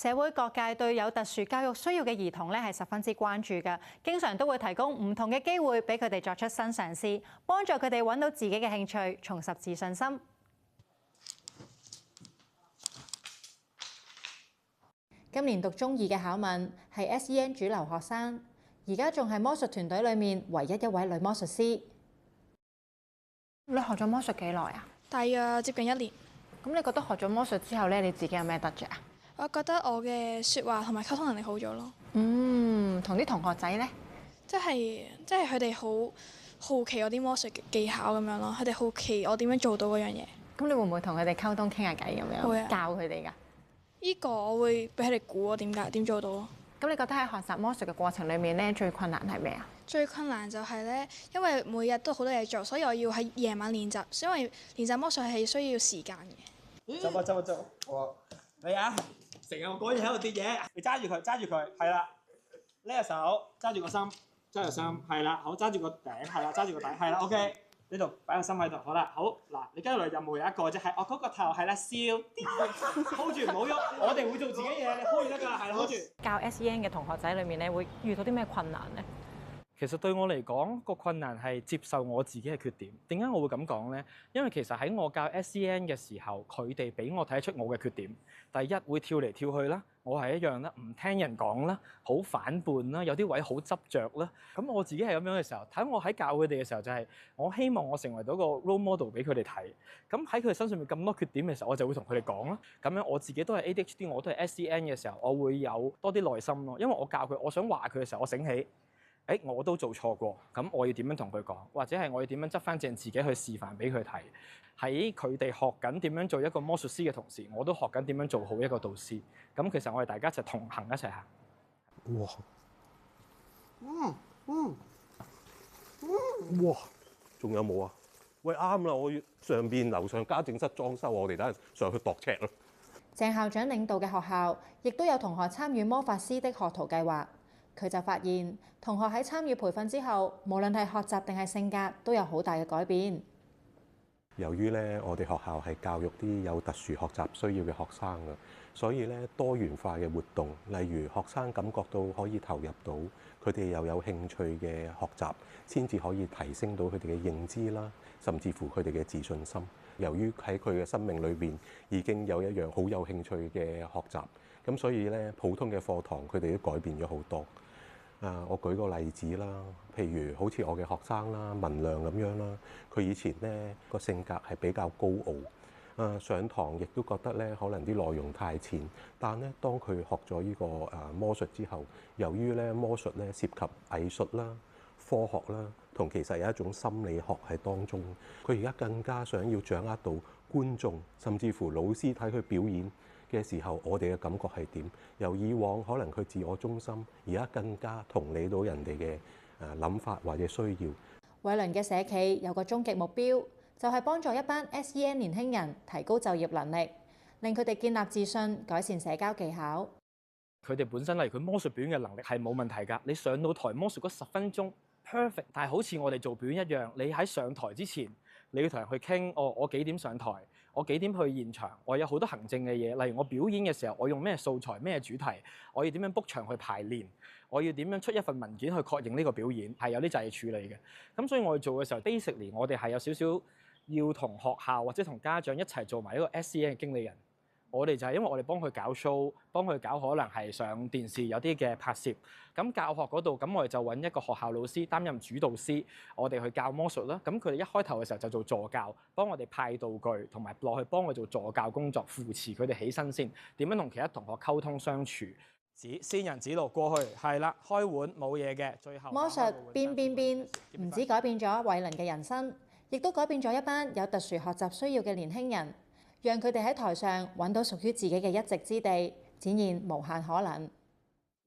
社會各界對有特殊教育需要嘅兒童咧係十分之關注嘅，經常都會提供唔同嘅機會俾佢哋作出新嘗試，幫助佢哋揾到自己嘅興趣，重拾自信心。今年讀中二嘅巧敏係 SEN 主流學生，而家仲係魔術團隊裏面唯一一位女魔術師。你學咗魔術幾耐啊？大約接近1年。咁你覺得學咗魔術之後咧，你自己有咩得着啊？我覺得我嘅説話同埋溝通能力好咗咯。同啲同學仔咧，即係佢哋好好奇我啲魔術技巧咁樣咯，佢哋好奇我點樣做到嗰樣嘢。咁你會唔會同佢哋溝通傾下偈咁樣？會啊。教佢哋㗎？呢個我會俾佢哋估我點做到咯。咁你覺得喺學習魔術嘅過程裡面咧，最困難係咩啊？最困難就係咧，因為每日都好多嘢做，所以我要喺夜晚練習，因為練習魔術係需要時間嘅。執。你啊！成日我講嘢喺度跌嘢，你揸住佢，係啦。呢隻手揸住個心，係啦。好，揸住個頂，係啦，揸住個底，係啦。OK， 呢度擺個心喺度，好啦。好嗱，你跟住嚟任務有一個啫，係我嗰個頭係啦，笑，hold 住唔好喐，我哋會做自己嘢，你 hold 住得㗎，係啦 hold 住。教 SEN 嘅同學仔裏面咧，會遇到啲咩困難咧？其實對我嚟講，個困難係接受我自己嘅缺點。點解我會咁講呢？因為其實喺我教 SEN 嘅時候，佢哋俾我睇得出我嘅缺點。第一，會跳嚟跳去啦，我係一樣啦，唔聽人講啦，好反叛啦，有啲位好執着啦。咁我自己係咁樣嘅時候，睇我喺教佢哋嘅時候，就係我希望我成為到個 role model 俾佢哋睇。咁喺佢哋身上面咁多缺點嘅時候，我就會同佢哋講啦。咁樣我自己都係 ADHD，我都係 SEN 嘅時候，我會有多啲耐心咯。因為我教佢，我想話佢嘅時候，我醒起。我都做錯過，咁我要點樣同佢講，或者係我要點樣執翻正自己去示範俾佢睇。喺佢哋學緊點樣做一個魔術師嘅同時，我都學緊點樣做好一個導師。咁其實我哋大家一齊同行一齊行。哇！哇！仲有冇啊？喂，啱啦！我要上邊樓上家政室裝修，我哋等陣上去度尺咯。鄭校長領導嘅學校亦都有同學參與魔法師的學徒計劃。佢就發現同學喺參與培訓之後，無論係學習定係性格，都有好大嘅改變。由於咧，我哋學校係教育啲有特殊學習需要嘅學生啊，所以咧多元化嘅活動，例如學生感覺到可以投入到，佢哋又有興趣嘅學習，先至可以提升到佢哋嘅認知啦，甚至乎佢哋嘅自信心。由於喺佢嘅生命裏邊已經有一樣好有興趣嘅學習，咁所以咧普通嘅課堂佢哋都改變咗好多。我舉個例子啦，譬如好似我嘅學生啦，文亮咁樣啦，佢以前咧個性格係比較高傲，上堂亦都覺得咧可能啲內容太淺，但咧當佢學咗呢個魔術之後，由於咧魔術咧涉及藝術啦、科學啦，同其實有一種心理學喺當中，佢而家更加想要掌握到觀眾甚至乎老師睇佢表演嘅時候，我哋嘅感覺係點？由以往可能佢自我中心，而家更加同理到人哋嘅諗法或者需要。偉倫嘅社企有個終極目標，就係幫助一班 SEN 年輕人提高就業能力，令佢哋建立自信，改善社交技巧。佢哋本身例如佢魔術表演嘅能力係冇問題㗎，你上到台魔術嗰10分鐘 perfect， 但係好似我哋做表演一樣，你喺上台之前，你要同人去傾，我幾點上台？我幾點去現場？我有好多行政嘅嘢，例如我表演嘅時候，我用咩素材、咩主題，我要點樣 book 場去排練，我要點樣出一份文件去確認呢個表演，係有啲掣要處理嘅。咁所以我哋做嘅時候 basically 我哋係有少少要同學校或者同家長一齊做埋一個 SEN 嘅經理人。我哋就係因為我哋幫佢搞 show， 幫佢搞可能係上電視有啲嘅拍攝。咁教學嗰度，咁我哋就揾一個學校老師擔任主導師，我哋去教魔術啦。咁佢哋一開頭嘅時候就做助教，幫我哋派道具，同埋落去幫佢做助教工作，扶持佢哋起身先，點樣同其他同學溝通相處。先人指路過去，係啦，開碗冇嘢嘅，最後魔術變，唔止改變咗偉倫嘅人生，亦都改變咗一班有特殊學習需要嘅年輕人。讓佢哋喺台上揾到屬於自己嘅一席之地，展現無限可能。